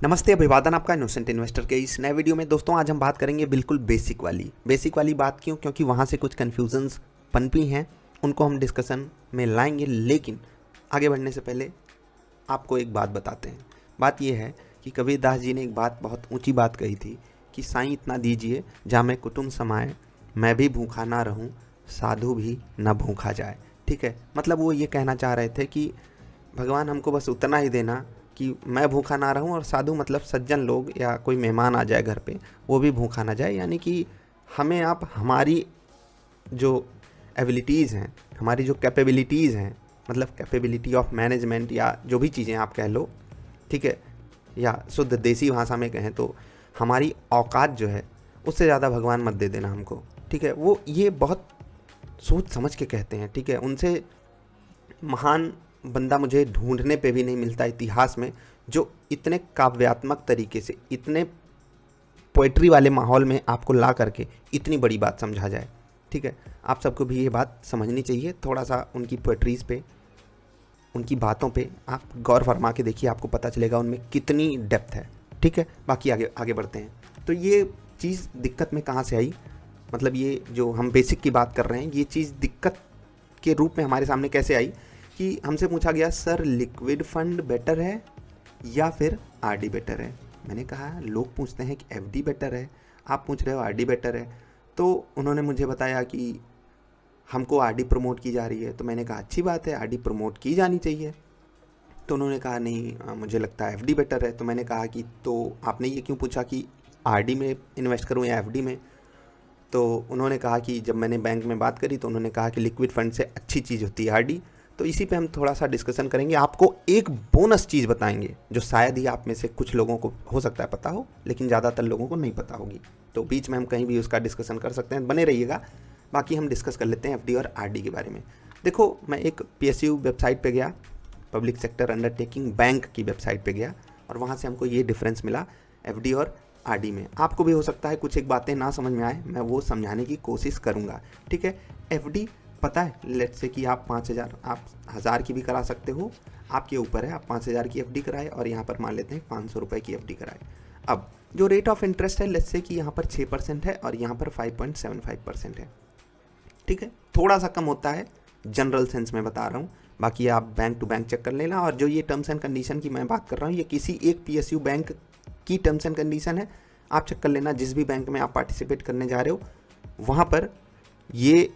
नमस्ते, अभिवादन आपका इनोसेंट इन्वेस्टर के इस नए वीडियो में। दोस्तों आज हम बात करेंगे बिल्कुल बेसिक वाली बात। क्यों? क्योंकि वहाँ से कुछ कन्फ्यूजन्स पनपी हैं, उनको हम डिस्कशन में लाएंगे। लेकिन आगे बढ़ने से पहले आपको एक बात बताते हैं। बात यह है कि कबीर दास जी ने एक बात, बहुत ऊंची बात कही थी कि साईं इतना दीजिए जहाँ मैं कुटुंब समाए, मैं भी भूखा ना रहूँ, साधु भी न भूखा जाए। ठीक है, मतलब वो ये कहना चाह रहे थे कि भगवान हमको बस उतना ही देना कि मैं भूखा ना रहूं, और साधु मतलब सज्जन लोग या कोई मेहमान आ जाए घर पे, वो भी भूखा ना जाए। यानी कि हमें आप हमारी जो एबिलिटीज़ हैं, हमारी जो कैपेबिलिटीज़ हैं, मतलब कैपेबिलिटी ऑफ मैनेजमेंट या जो भी चीज़ें आप कह लो, ठीक है, या शुद्ध देसी भाषा में कहें तो हमारी औकात जो है उससे ज़्यादा भगवान मत दे देना हमको। ठीक है, वो ये बहुत सोच समझ के कहते हैं। ठीक है, उनसे महान बंदा मुझे ढूंढने पे भी नहीं मिलता इतिहास में, जो इतने काव्यात्मक तरीके से, इतने पोएट्री वाले माहौल में आपको ला करके इतनी बड़ी बात समझा जाए। ठीक है, आप सबको भी ये बात समझनी चाहिए। थोड़ा सा उनकी पोएट्रीज़ पे, उनकी बातों पे आप गौर फरमा के देखिए, आपको पता चलेगा उनमें कितनी डेप्थ है। ठीक है, बाकी आगे आगे बढ़ते हैं। तो ये चीज़ दिक्कत में कहाँ से आई, मतलब ये जो हम बेसिक की बात कर रहे हैं, ये चीज़ दिक्कत के रूप में हमारे सामने कैसे आई कि हमसे पूछा गया, सर लिक्विड फंड बेटर है या फिर आरडी बेटर है। मैंने कहा, लोग पूछते हैं कि एफडी बेटर है, आप पूछ रहे हो आरडी बेटर है। तो उन्होंने मुझे बताया कि हमको आरडी प्रमोट की जा रही है। तो मैंने कहा अच्छी बात है, आरडी प्रमोट की जानी चाहिए। तो उन्होंने कहा नहीं, मुझे लगता है एफडी बेटर है। तो मैंने कहा कि तो आपने ये क्यों पूछा कि आरडी में इन्वेस्ट करूँ या एफडी में। तो उन्होंने कहा कि जब मैंने बैंक में बात करी तो उन्होंने कहा कि लिक्विड फंड से अच्छी चीज़ होती है आरडी। तो इसी पे हम थोड़ा सा डिस्कशन करेंगे। आपको एक बोनस चीज़ बताएंगे जो शायद ही आप में से कुछ लोगों को हो सकता है पता हो, लेकिन ज़्यादातर लोगों को नहीं पता होगी। तो बीच में हम कहीं भी उसका डिस्कशन कर सकते हैं, बने रहिएगा। बाकी हम डिस्कस कर लेते हैं एफडी और आरडी के बारे में। देखो, मैं एक पीएसयू वेबसाइट पे गया, पब्लिक सेक्टर अंडरटेकिंग बैंक की वेबसाइट पे गया, और वहाँ से हमको ये डिफरेंस मिला एफडी और आरडी में। आपको भी हो सकता है कुछ एक बातें ना समझ में आए, मैं वो समझाने की कोशिश करूँगा। ठीक है, एफडी पता है, लेट्स से कि आप 5,000, आप 1,000 की भी करा सकते हो, आपके ऊपर है। आप 5,000 की एफडी कराए और यहाँ पर मान लेते हैं 500 रुपये की एफडी कराए। अब जो रेट ऑफ इंटरेस्ट है, लेट्स से कि यहाँ पर 6% है और यहाँ पर 5.75% है। ठीक है, थोड़ा सा कम होता है, जनरल सेंस में बता रहा हूँ। बाकी आप बैंक टू बैंक चेक कर लेना। और जो ये टर्म्स एंड कंडीशन की मैं बात कर रहा हूँ, ये किसी एक पीएसयू बैंक की टर्म्स एंड कंडीशन है। आप चेक कर लेना, जिस भी बैंक में आप पार्टिसिपेट करने जा रहे हो वहाँ पर ये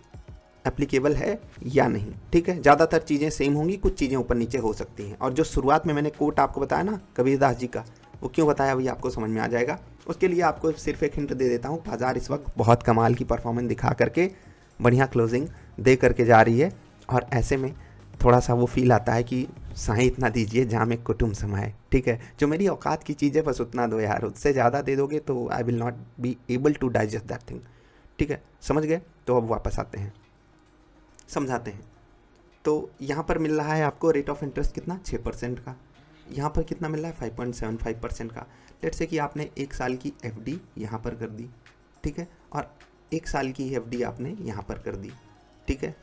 एप्लीकेबल है या नहीं। ठीक है, ज़्यादातर चीज़ें सेम होंगी, कुछ चीज़ें ऊपर नीचे हो सकती हैं। और जो शुरुआत में मैंने कोट आपको बताया ना कबीर दास जी का, वो क्यों बताया वही आपको समझ में आ जाएगा। उसके लिए आपको सिर्फ एक हिंट दे देता हूँ। बाजार इस वक्त बहुत कमाल की परफॉर्मेंस दिखा करके बढ़िया क्लोजिंग दे करके जा रही है, और ऐसे में थोड़ा सा वो फील आता है कि साईं इतना दीजिए जहाँ में कुटुंब समाए। ठीक है, जो मेरी औकात की चीज़ है बस उतना दो यार, उससे ज़्यादा दे दोगे तो I will not be able to digest that thing. ठीक है, समझ गए? तो अब वापस आते हैं, समझाते हैं। तो यहाँ पर मिल रहा है आपको रेट ऑफ इंटरेस्ट कितना, 6% का। यहाँ पर कितना मिल रहा है, 5.75% का। लेट्स से कि आपने 1 साल की एफडी यहाँ पर कर दी। ठीक है, और 1 साल की एफडी आपने यहाँ पर कर दी। ठीक है,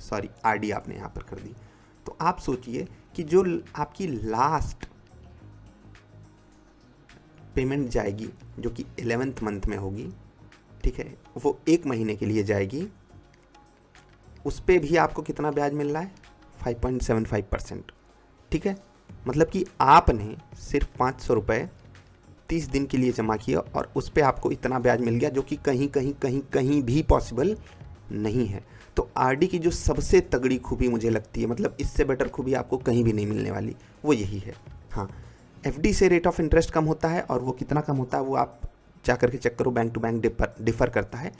सॉरी, आरडी आपने यहाँ पर कर दी। तो आप सोचिए कि जो आपकी लास्ट पेमेंट जाएगी, जो कि 11th मंथ में होगी, ठीक है, वो 1 महीने के लिए जाएगी, उस पर भी आपको कितना ब्याज मिल रहा है, 5.75%। ठीक है, मतलब कि आपने सिर्फ 500 रुपये 30 दिन के लिए जमा किया और उस पर आपको इतना ब्याज मिल गया, जो कि कहीं कहीं कहीं कहीं भी पॉसिबल नहीं है। तो आरडी की जो सबसे तगड़ी खूबी मुझे लगती है, मतलब इससे बेटर खूबी आपको कहीं भी नहीं मिलने वाली, वो यही है। हाँ, एफडी से रेट ऑफ इंटरेस्ट कम होता है, और वो कितना कम होता है वो आप जा करके चेक करो, बैंक टू बैंक डिफ़र करता है।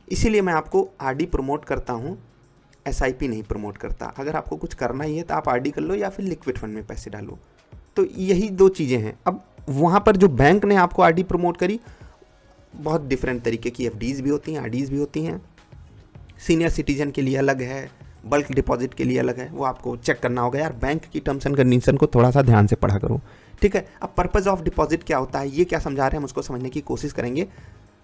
इसीलिए मैं आपको आरडी प्रमोट करता हूँ, एसआईपी नहीं प्रमोट करता। अगर आपको कुछ करना ही है तो आप आरडी कर लो या फिर लिक्विड फंड में पैसे डालो। तो यही 2 चीज़ें हैं। अब वहाँ पर जो बैंक ने आपको आरडी प्रमोट करी, बहुत डिफरेंट तरीके की एफडीज़ भी होती हैं, आरडीज़ भी होती हैं। सीनियर सिटीजन के लिए अलग है, बल्क डिपॉजिट के लिए अलग है, वो आपको चेक करना होगा यार। बैंक की टर्म्स एंड कंडीशन को थोड़ा सा ध्यान से पढ़ा करो। ठीक है, अब पर्पज़ ऑफ डिपॉजिट क्या होता है, ये क्या समझा रहे हैं हम उसको समझने की कोशिश करेंगे।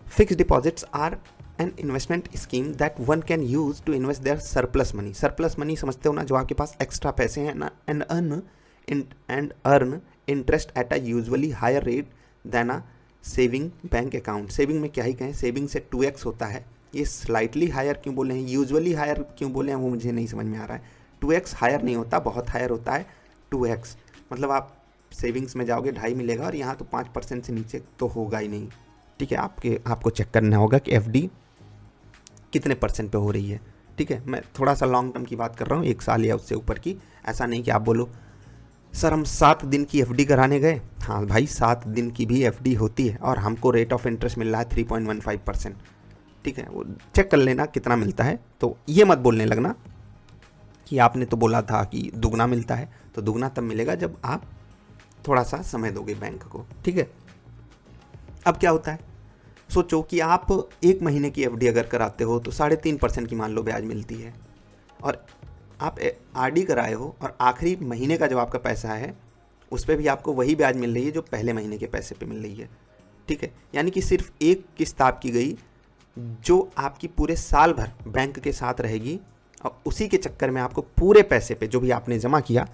Fixed deposits are an investment scheme that one can use to invest their surplus money. Surplus money समझते हो ना, जो आपके पास एक्स्ट्रा पैसे हैं ना, and earn interest at a usually higher rate than a saving bank account. Saving में क्या ही कहें, सेविंग से 2x होता है, ये स्लाइटली हायर क्यों बोले हैं, यूजुअली हायर क्यों बोले हैं वो मुझे नहीं समझ में आ रहा है। 2x हायर नहीं होता, बहुत हायर होता है 2x। मतलब आप सेविंग्स में जाओगे 2.5 मिलेगा और यहाँ तो 5% से नीचे तो होगा ही नहीं। ठीक है, आपको चेक करना होगा कि FD कितने % पे हो रही है। ठीक है, मैं थोड़ा सा लॉन्ग टर्म की बात कर रहा हूँ, 1 साल या उससे ऊपर की। ऐसा नहीं कि आप बोलो सर हम 7 दिन की FD कराने गए। हाँ भाई, 7 दिन की भी FD होती है और हमको रेट ऑफ इंटरेस्ट मिल रहा है 3.15%। ठीक है, वो चेक कर लेना कितना मिलता है। तो ये मत बोलने लगना कि आपने तो बोला था कि दुगना मिलता है, तो दुगना तब मिलेगा जब आप थोड़ा सा समय दोगे बैंक को। ठीक है, अब क्या होता है, सोचो कि आप 1 महीने की FD अगर कराते हो तो 3.5% की मान लो ब्याज मिलती है, और आप RD कराए हो और आखिरी महीने का जो आपका पैसा है उस पर भी आपको वही ब्याज मिल रही है जो पहले महीने के पैसे पे मिल रही है। ठीक है, यानी कि सिर्फ एक किस्त आपकी गई जो आपकी पूरे साल भर बैंक के साथ रहेगी, और उसी के चक्कर में आपको पूरे पैसे पे जो भी आपने जमा किया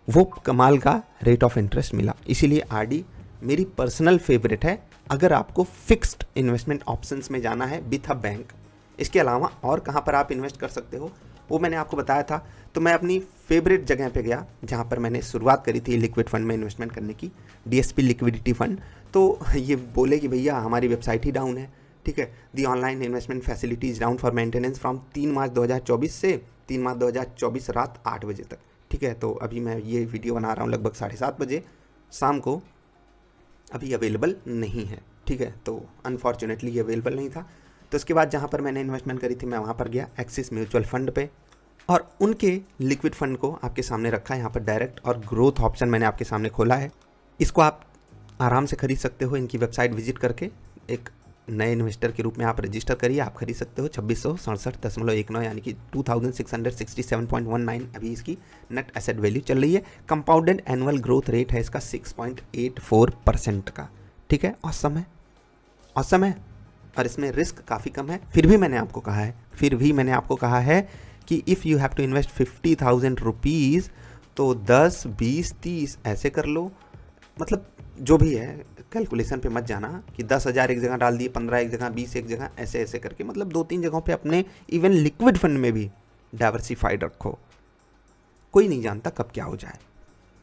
वो कमाल का रेट ऑफ इंटरेस्ट मिला। इसीलिए RD मेरी पर्सनल फेवरेट है अगर आपको फिक्स्ड इन्वेस्टमेंट ऑप्शंस में जाना है विथ अ बैंक। इसके अलावा और कहाँ पर आप इन्वेस्ट कर सकते हो वो मैंने आपको बताया था। तो मैं अपनी फेवरेट जगह पे गया जहाँ पर मैंने शुरुआत करी थी लिक्विड फंड में इन्वेस्टमेंट करने की, DSP लिक्विडिटी फंड। तो ये बोले कि भैया हमारी वेबसाइट ही डाउन है। ठीक है, the online investment facilities down for maintenance from 3 March 2024 से 3 मार्च 2024 रात 8 बजे तक। ठीक है, तो अभी मैं ये वीडियो बना रहा हूँ लगभग 7:30 बजे शाम को, अभी अवेलेबल नहीं है। ठीक है, तो अनफॉर्चुनेटली ये अवेलेबल नहीं था। तो इसके बाद जहाँ पर मैंने इन्वेस्टमेंट करी थी मैं वहाँ पर गया एक्सिस म्यूचुअल फंड पे, और उनके लिक्विड फंड को आपके सामने रखा है। यहाँ पर डायरेक्ट और ग्रोथ ऑप्शन मैंने आपके सामने खोला है। इसको आप आराम से खरीद सकते हो, इनकी वेबसाइट विजिट करके एक नए इन्वेस्टर के रूप में आप रजिस्टर करिए, आप खरीद सकते हो 2667.19 यानी कि 2667.19 अभी इसकी नेट एसेट वैल्यू चल रही है। कंपाउंडेड एनुअल ग्रोथ रेट है इसका 6.84% का। ठीक है, औसम है, औसम है, और इसमें रिस्क काफ़ी कम है। फिर भी मैंने आपको कहा है कि if you have to invest 50,000 rupees तो 10, 20, 30 ऐसे कर लो। मतलब जो भी है कैलकुलेशन पे मत जाना कि 10,000 एक जगह डाल दिए, 15 एक जगह, 20 एक जगह, ऐसे ऐसे करके। मतलब 2-3 जगहों पे अपने इवन लिक्विड फंड में भी डाइवर्सिफाइड रखो, कोई नहीं जानता कब क्या हो जाए।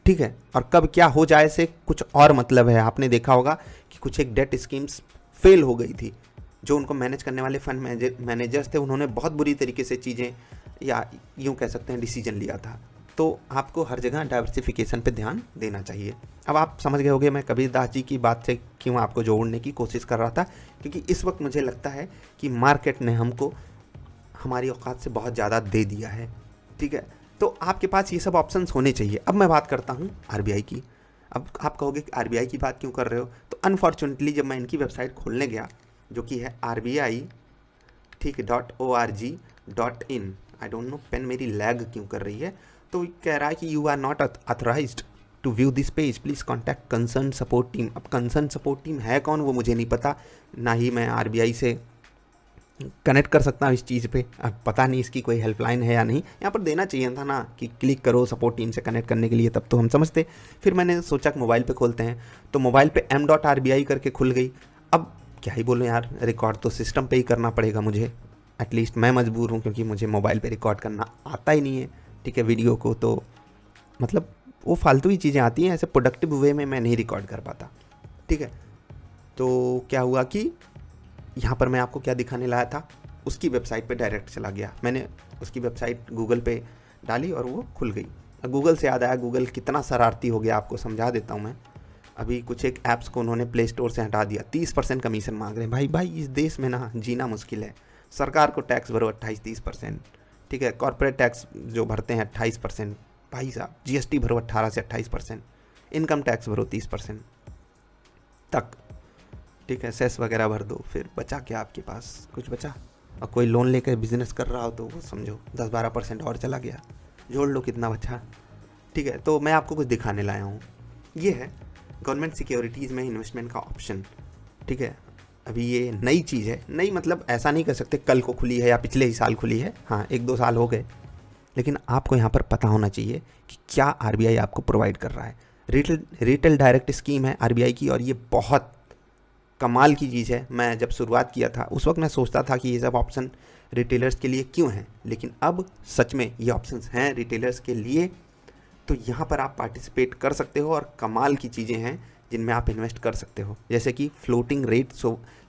ठीक है, और कब क्या हो जाए से कुछ और मतलब है। आपने देखा होगा कि कुछ एक डेट स्कीम्स फेल हो गई थी, जो उनको मैनेज करने वाले फंड मैनेजर्स थे, उन्होंने बहुत बुरी तरीके से चीज़ें, या यूँ कह सकते हैं डिसीजन लिया था। तो आपको हर जगह डाइवर्सिफिकेशन पे ध्यान देना चाहिए। अब आप समझ गए होंगे मैं कबीर दास जी की बात से क्यों आपको जोड़ने की कोशिश कर रहा था, क्योंकि इस वक्त मुझे लगता है कि मार्केट ने हमको हमारी औकात से बहुत ज़्यादा दे दिया है। ठीक है, तो आपके पास ये सब ऑप्शंस होने चाहिए। अब मैं बात करता हूँ RBI की। अब आप कहोगे कि RBI की बात क्यों कर रहे हो, तो अनफॉर्चुनेटली जब मैं इनकी वेबसाइट खोलने गया जो कि है RBI ठीक .org.in, I don't know pen मेरी लैग क्यों कर रही है, तो कह रहा है कि you are not authorized to view this page, please contact concern support team. अब कंसर्न सपोर्ट टीम है कौन वो मुझे नहीं पता, ना ही मैं RBI से कनेक्ट कर सकता हूँ इस चीज़ पे। अब पता नहीं इसकी कोई हेल्पलाइन है या नहीं, यहाँ पर देना चाहिए था ना कि क्लिक करो सपोर्ट टीम से कनेक्ट करने के लिए, तब तो हम समझते। फिर मैंने सोचा कि मोबाइल पे खोलते हैं, तो मोबाइल पे m.RBI करके खुल गई। अब क्या ही बोलूँ यार, रिकॉर्ड तो सिस्टम पे ही करना पड़ेगा मुझे, एटलीस्ट मैं मजबूर हूँ, क्योंकि मुझे मोबाइल पे रिकॉर्ड करना आता ही नहीं है। ठीक है, वीडियो को तो मतलब वो फालतू ही चीज़ें आती हैं, ऐसे प्रोडक्टिव वे में मैं नहीं रिकॉर्ड कर पाता। ठीक है, तो क्या हुआ कि यहाँ पर मैं आपको क्या दिखाने लाया था, उसकी वेबसाइट पे डायरेक्ट चला गया। मैंने उसकी वेबसाइट गूगल पे डाली और वो खुल गई। गूगल से याद आया, गूगल कितना शरारती हो गया आपको समझा देता हूँ मैं। अभी कुछ एक ऐप्स को उन्होंने प्ले स्टोर से हटा दिया, 30% कमीशन मांग रहे हैं। भाई इस देश में ना जीना मुश्किल है। सरकार को टैक्स भरो 28-30%, ठीक है, कॉर्पोरेट टैक्स जो भरते हैं 28%, भाई साहब GST भरो 18 से 28%, इनकम टैक्स भरो 30% तक, ठीक है, सेस वगैरह भर दो, फिर बचा क्या आपके पास, कुछ बचा। और कोई लोन लेकर बिजनेस कर रहा हो तो वो समझो 10-12% और चला गया, जोड़ लो कितना बचा। ठीक है, तो मैं आपको कुछ दिखाने लाया हूँ। ये है गवर्नमेंट सिक्योरिटीज़ में इन्वेस्टमेंट का ऑप्शन। ठीक है, अभी ये नई चीज़ है, नई मतलब ऐसा नहीं कर सकते कल को खुली है या पिछले ही साल खुली है, हाँ 1-2 साल हो गए, लेकिन आपको यहाँ पर पता होना चाहिए कि क्या RBI आपको प्रोवाइड कर रहा है। रिटेल डायरेक्ट स्कीम है आरबीआई की, और ये बहुत कमाल की चीज़ है। मैं जब शुरुआत किया था उस वक्त मैं सोचता था कि ये सब ऑप्शन रिटेलर्स के लिए क्यों हैं, लेकिन अब सच में ये ऑप्शंस हैं रिटेलर्स के लिए। तो यहाँ पर आप पार्टिसिपेट कर सकते हो और कमाल की चीज़ें हैं जिनमें आप इन्वेस्ट कर सकते हो, जैसे कि फ्लोटिंग रेट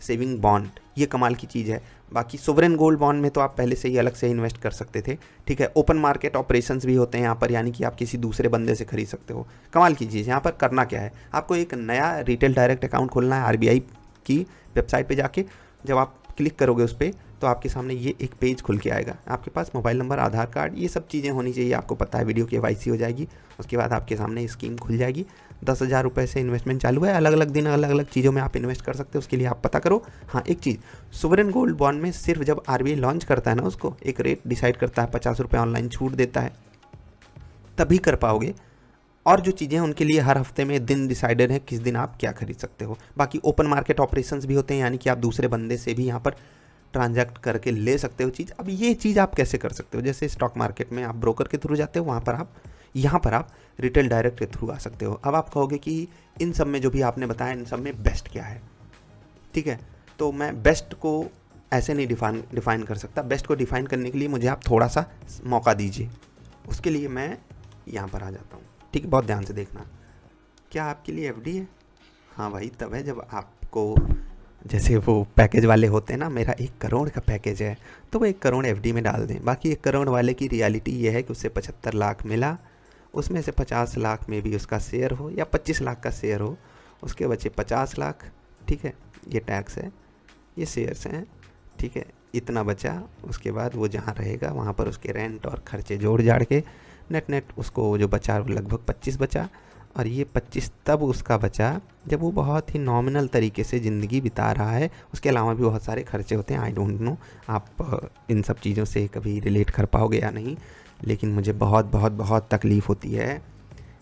सेविंग बॉन्ड, ये कमाल की चीज़ है। बाकी सोवरेन गोल्ड बॉन्ड में तो आप पहले से ही अलग से इन्वेस्ट कर सकते थे, ठीक है। ओपन मार्केट ऑपरेशंस भी होते हैं यहाँ पर, यानी कि आप किसी दूसरे बंदे से खरीद सकते हो। कमाल की चीज़। यहाँ पर करना क्या है, आपको एक नया रिटेल डायरेक्ट अकाउंट खोलना है आरबीआई की वेबसाइट पे जाके। जब आप क्लिक करोगे उस पर तो आपके सामने ये एक पेज खुल के आएगा। आपके पास मोबाइल नंबर, आधार कार्ड, ये सब चीज़ें होनी चाहिए, आपको पता है। वीडियो KYC हो जाएगी, उसके बाद आपके सामने स्कीम खुल जाएगी। 10,000 रुपये से इन्वेस्टमेंट चालू है, अलग अलग दिन अलग अलग चीज़ों में आप इन्वेस्ट कर सकते हो। उसके लिए आप पता करो। हाँ, एक चीज़, सोवरेन गोल्ड बॉन्ड में सिर्फ जब आरबीआई लॉन्च करता है ना, उसको एक रेट डिसाइड करता है, 50 रुपये ऑनलाइन छूट देता है, तभी कर पाओगे। और जो चीज़ें हैं उनके लिए हर हफ्ते में दिन डिसाइडेड है किस दिन आप क्या खरीद सकते हो। बाकी ओपन मार्केट ऑपरेशंस भी होते हैं, यानी कि आप दूसरे बंदे से भी यहाँ पर ट्रांजैक्ट करके ले सकते हो चीज़। अब ये चीज़ आप कैसे कर सकते हो, जैसे स्टॉक मार्केट में आप ब्रोकर के थ्रू जाते हो, वहाँ पर आप यहाँ पर आप रिटेल डायरेक्ट के थ्रू आ सकते हो। अब आप कहोगे कि इन सब में जो भी आपने बताया, इन सब में बेस्ट क्या है, ठीक है। तो मैं बेस्ट को ऐसे नहीं डिफ़ाइन कर सकता। बेस्ट को डिफ़ाइन करने के लिए मुझे आप थोड़ा सा मौका दीजिए। उसके लिए मैं यहाँ पर आ जाता हूँ, ठीक है। बहुत ध्यान से देखना। क्या आपके लिए एफडी है? हाँ भाई, तब है जब आपको, जैसे वो पैकेज वाले होते हैं ना, मेरा 1 करोड़ का पैकेज है तो वो 1 करोड़ एफडी में डाल दें। बाकी 1 करोड़ वाले की रियलिटी ये है कि उससे 75 लाख मिला, उसमें से 50 लाख में भी उसका शेयर हो या 25 लाख का शेयर हो, उसके बचे 50 लाख, ठीक है। ये टैक्स है, ये शेयर्स हैं, ठीक है। इतना बचा, उसके बाद वो जहाँ रहेगा वहाँ पर उसके रेंट और खर्चे जोड़ जाड़ के नेट उसको जो बचा लगभग 25 बचा। और ये 25 तब उसका बचा जब वो बहुत ही नॉमिनल तरीके से ज़िंदगी बिता रहा है। उसके अलावा भी बहुत सारे खर्चे होते हैं। आई डोंट नो आप इन सब चीज़ों से कभी रिलेट कर पाओगे या नहीं, लेकिन मुझे बहुत बहुत बहुत तकलीफ़ होती है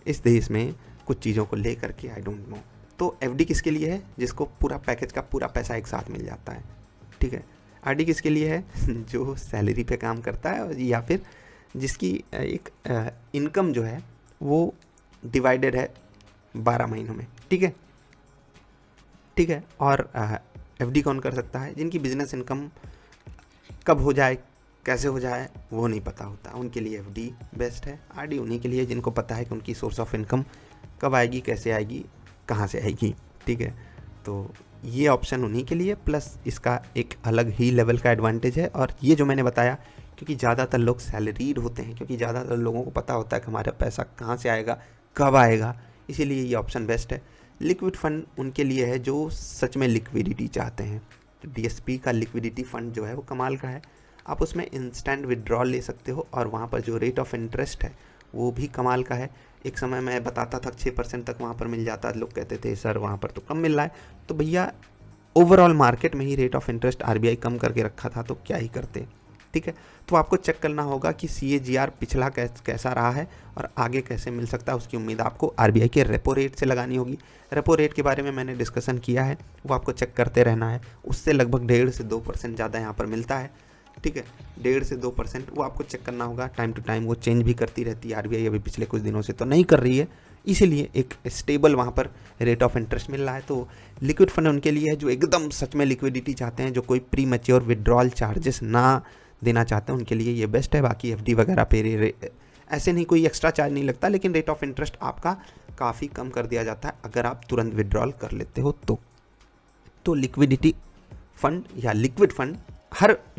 इस देश में कुछ चीज़ों को ले करके। आई डोंट नो। तो एफडी किसके लिए है? जिसको पूरा पैकेज का पूरा पैसा एक साथ मिल जाता है, ठीक है। आरडी किसके लिए है? जो सैलरी पे काम करता है या फिर जिसकी एक इनकम जो है वो डिवाइडेड है 12 महीनों में, ठीक है, ठीक है। और एफडी कौन कर सकता है? जिनकी बिजनेस इनकम कब हो जाए, कैसे हो जाए, वो नहीं पता होता, उनके लिए एफडी बेस्ट है। आरडी उन्हीं के लिए जिनको पता है कि उनकी सोर्स ऑफ इनकम कब आएगी, कैसे आएगी, कहाँ से आएगी, ठीक है। तो ये ऑप्शन उन्हीं के लिए, प्लस इसका एक अलग ही लेवल का एडवांटेज है। और ये जो मैंने बताया, क्योंकि ज़्यादातर लोग सैलरीड होते हैं, क्योंकि ज़्यादातर लोगों को पता होता है कि हमारा पैसा कहाँ से आएगा, कब आएगा, इसीलिए ये ऑप्शन बेस्ट है। लिक्विड फंड उनके लिए है जो सच में लिक्विडिटी चाहते हैं। तो डीएसपी का लिक्विडिटी फ़ंड जो है वो कमाल का है। आप उसमें इंस्टेंट विड्रॉल ले सकते हो और वहाँ पर जो रेट ऑफ इंटरेस्ट है वो भी कमाल का है। एक समय मैं बताता था 6% तक वहाँ पर मिल जाता, लोग कहते थे सर वहाँ पर तो कम मिल रहा है। तो भैया ओवरऑल मार्केट में ही रेट ऑफ इंटरेस्ट आरबीआई कम करके रखा था, तो क्या ही करते, ठीक है। तो आपको चेक करना होगा कि CAGR पिछला कैसा रहा है और आगे कैसे मिल सकता है, उसकी उम्मीद आपको आरबीआई के रेपो रेट से लगानी होगी। रेपो रेट के बारे में मैंने डिस्कशन किया है, वो आपको चेक करते रहना है। उससे लगभग 1.5 से 2% ज़्यादा यहाँ पर मिलता है, ठीक है। 1.5 से 2% वो आपको चेक करना होगा। टाइम टू टाइम वो चेंज भी करती रहती है आरबीआई, अभी पिछले कुछ दिनों से तो नहीं कर रही है, इसीलिए एक स्टेबल वहाँ पर रेट ऑफ इंटरेस्ट मिल रहा है। तो लिक्विड फंड उनके लिए है जो एकदम सच में लिक्विडिटी चाहते हैं, जो कोई प्री मैच्योर विड्रॉल चार्जेस ना देना चाहते हैं, उनके लिए ये बेस्ट है। बाकी एफडी वगैरह पे ऐसे नहीं कोई एक्स्ट्रा चार्ज नहीं लगता, लेकिन रेट ऑफ इंटरेस्ट आपका काफ़ी कम कर दिया जाता है अगर आप तुरंत विड्रॉल कर लेते हो तो लिक्विडिटी फंड या लिक्विड फंड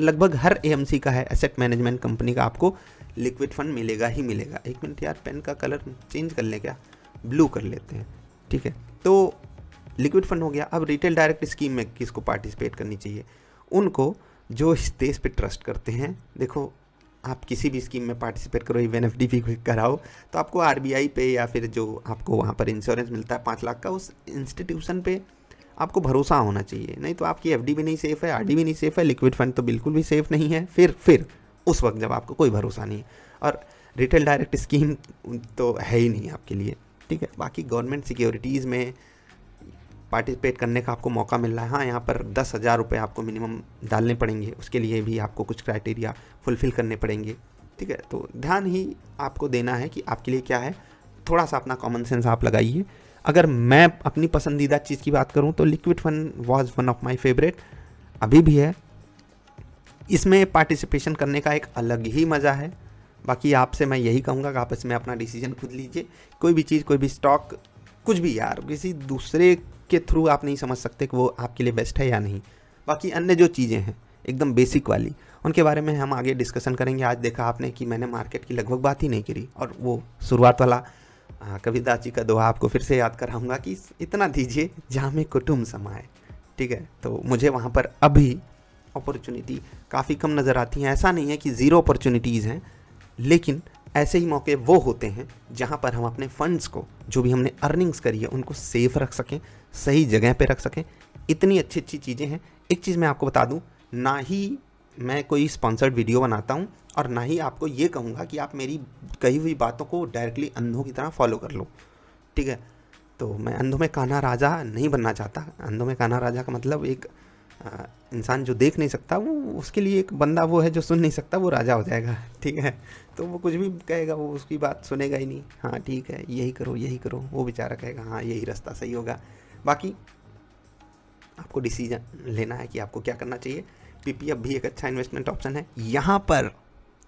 लगभग हर एएमसी का है, एसेट मैनेजमेंट कंपनी का, आपको लिक्विड फंड मिलेगा ही मिलेगा। 1 मिनट यार, पेन का कलर चेंज कर लें क्या, ब्लू कर लेते हैं, ठीक है। तो लिक्विड फंड हो गया। अब रिटेल डायरेक्ट स्कीम में किसको पार्टिसिपेट करनी चाहिए? उनको जो इस देश पे ट्रस्ट करते हैं। देखो, आप किसी भी स्कीम में पार्टिसिपेट करो, इवन एफडी भी कराओ, तो आपको आरबीआई पे या फिर जो आपको वहाँ पर इंश्योरेंस मिलता है 5 लाख का, उस इंस्टीट्यूशन पे आपको भरोसा होना चाहिए। नहीं तो आपकी एफडी भी नहीं सेफ़ है, आरडी भी नहीं सेफ़ है, लिक्विड फंड तो बिल्कुल भी सेफ़ नहीं है। फिर उस वक्त जब आपको कोई भरोसा नहीं है, और रिटेल डायरेक्ट स्कीम तो है ही नहीं आपके लिए, ठीक है। बाकी गवर्नमेंट सिक्योरिटीज़ में पार्टिसिपेट करने का आपको मौका मिल रहा है। हाँ, यहाँ पर 10,000 रुपये आपको मिनिमम डालने पड़ेंगे, उसके लिए भी आपको कुछ क्राइटेरिया फुलफ़िल करने पड़ेंगे, ठीक है। तो ध्यान ही आपको देना है कि आपके लिए क्या है। थोड़ा सा अपना कॉमन सेंस आप लगाइए। अगर मैं अपनी पसंदीदा चीज़ की बात करूं तो liquid fund was one of my favourite, अभी भी है। इसमें पार्टिसिपेशन करने का एक अलग ही मज़ा है। बाकी आपसे मैं यही कहूँगा कि आप इसमें अपना डिसीजन खुद लीजिए। कोई भी चीज़, कोई भी स्टॉक, कुछ भी यार, किसी दूसरे के थ्रू आप नहीं समझ सकते कि वो आपके लिए बेस्ट है या नहीं। बाकी अन्य जो चीज़ें हैं एकदम बेसिक वाली, उनके बारे में हम आगे डिस्कशन करेंगे। आज देखा आपने कि मैंने मार्केट की लगभग बात ही नहीं करी, और वो शुरुआत वाला कबीरदास जी का दोहा आपको फिर से याद कराऊंगा कि इतना दीजिए जहाँ में कुटुम्ब समाए। ठीक है, तो मुझे वहाँ पर अभी अपॉर्चुनिटी काफ़ी कम नज़र आती हैं। ऐसा नहीं है कि ज़ीरो अपॉर्चुनिटीज़ हैं, लेकिन ऐसे ही मौके वो होते हैं जहाँ पर हम अपने फंड्स को, जो भी हमने अर्निंग्स करी है, उनको सेफ रख सकें, सही जगह पे रख सकें। इतनी अच्छी अच्छी चीज़ें हैं। एक चीज़ मैं आपको बता दूं, ना ही मैं कोई स्पॉन्सर्ड वीडियो बनाता हूं और ना ही आपको ये कहूँगा कि आप मेरी कही हुई बातों को डायरेक्टली अंधों की तरह फॉलो कर लो। ठीक है, तो मैं अंधों में कान्हा राजा नहीं बनना चाहता। अंधों में कान्हा राजा का मतलब एक इंसान जो देख नहीं सकता, वो उसके लिए एक बंदा वो है जो सुन नहीं सकता, वो राजा हो जाएगा। ठीक है, तो वो कुछ भी कहेगा वो उसकी बात सुनेगा ही नहीं। हाँ ठीक है, यही करो यही करो, वो बेचारा कहेगा हाँ यही रास्ता सही होगा। बाकी आपको डिसीजन लेना है कि आपको क्या करना चाहिए। पीपीएफ भी एक अच्छा इन्वेस्टमेंट ऑप्शन है। यहाँ पर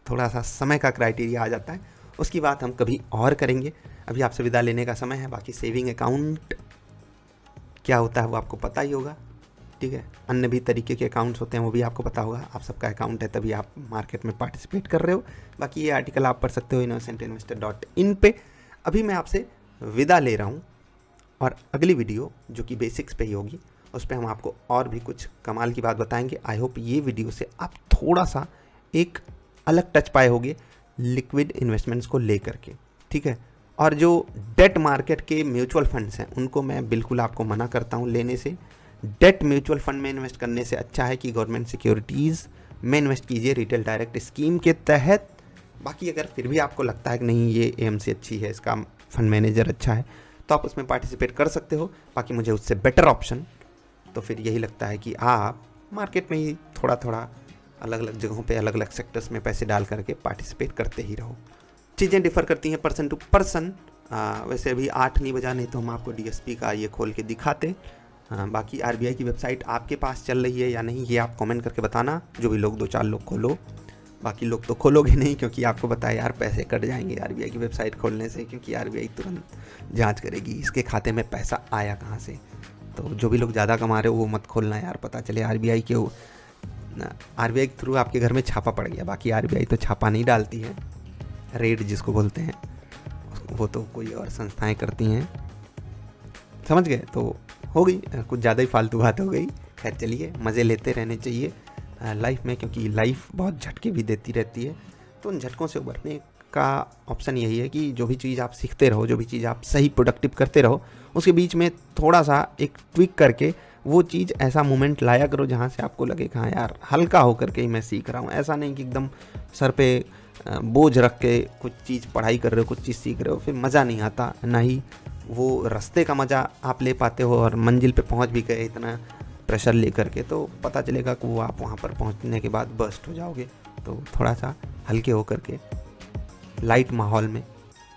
थोड़ा सा समय का क्राइटेरिया आ जाता है, उसकी बात हम कभी और करेंगे। अभी आपसे विदा लेने का समय है। बाकी सेविंग अकाउंट क्या होता है वो आपको पता ही होगा। ठीक है, अन्य भी तरीके के अकाउंट्स होते हैं, वो भी आपको पता होगा। आप सबका अकाउंट है तभी आप मार्केट में पार्टिसिपेट कर रहे हो। बाकी ये आर्टिकल आप पढ़ सकते हो innocentinvestor.in पे। अभी मैं आपसे विदा ले रहा हूँ, और अगली वीडियो जो कि बेसिक्स पे ही होगी, उस पर हम आपको और भी कुछ कमाल की बात बताएंगे। आई होप ये वीडियो से आप थोड़ा सा एक अलग टच पाए होगे लिक्विड इन्वेस्टमेंट्स को लेकर के। ठीक है, और जो डेट मार्केट के म्यूचुअल फंड्स हैं उनको मैं बिल्कुल आपको मना करता हूँ लेने से। डेट म्यूचुअल फंड में इन्वेस्ट करने से अच्छा है कि गवर्नमेंट सिक्योरिटीज़ में इन्वेस्ट कीजिए रिटेल डायरेक्ट स्कीम के तहत। बाकी अगर फिर भी आपको लगता है कि नहीं ये एएमसी अच्छी है, इसका फंड मैनेजर अच्छा है, तो आप उसमें पार्टिसिपेट कर सकते हो। बाकी मुझे उससे बेटर ऑप्शन तो फिर यही लगता है कि आप मार्केट में ही थोड़ा थोड़ा अलग अलग जगहों पे अलग अलग सेक्टर्स में पैसे डाल करके पार्टिसिपेट करते ही रहो। चीज़ें डिफ़र करती हैं पर्सन टू पर्सन। वैसे अभी 8 नहीं बजा, नहीं तो हम आपको डीएसपी का ये खोल के दिखाते। बाकी आरबीआई की वेबसाइट आपके पास चल रही है या नहीं, ये आप कमेंट करके बताना। जो भी लोग 2-4 लोग खोलो, बाकी लोग तो खोलोगे नहीं, क्योंकि आपको बताया यार पैसे कट जाएंगे आरबीआई की वेबसाइट खोलने से, क्योंकि आरबीआई तुरंत जांच करेगी इसके खाते में पैसा आया कहाँ से। तो जो भी लोग ज़्यादा कमा रहे हो वो मत खोलना यार, पता चले आरबीआई के आरबीआई के थ्रू आपके घर में छापा पड़ गया। बाकी आरबीआई तो छापा नहीं डालती है, रेड जिसको बोलते हैं वो तो कोई और संस्थाएं करती हैं, समझ गए। तो हो गई कुछ ज़्यादा ही फालतू बात हो गई। खैर चलिए, मज़े लेते रहने चाहिए लाइफ में, क्योंकि लाइफ बहुत झटके भी देती रहती है। तो उन झटकों से उबरने का ऑप्शन यही है कि जो भी चीज़ आप सीखते रहो, जो भी चीज़ आप सही प्रोडक्टिव करते रहो, उसके बीच में थोड़ा सा एक ट्विक करके वो चीज़ ऐसा मोमेंट लाया करो जहाँ से आपको लगे कि हाँ यार हल्का होकर के ही मैं सीख रहा हूँ। ऐसा नहीं कि एकदम सर पे बोझ रख के कुछ चीज़ पढ़ाई कर रहे हो, कुछ चीज़ सीख रहे हो, फिर मज़ा नहीं आता। ना ही वो रास्ते का मज़ा आप ले पाते हो, और मंजिल पे पहुँच भी गए इतना प्रेशर लेकर के, तो पता चलेगा कि वो आप वहाँ पर पहुँचने के बाद बर्स्ट हो जाओगे। तो थोड़ा सा हल्के होकर के लाइट माहौल में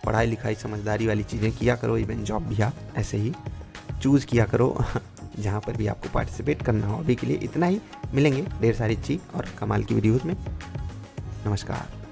पढ़ाई लिखाई समझदारी वाली चीज़ें किया करो। इवन जॉब भी आप ऐसे ही चूज़ किया करो जहाँ पर भी आपको पार्टिसिपेट करना हो। अभी के लिए इतना ही, मिलेंगे ढेर सारी चीज़ और कमाल की वीडियोज़ में। नमस्कार।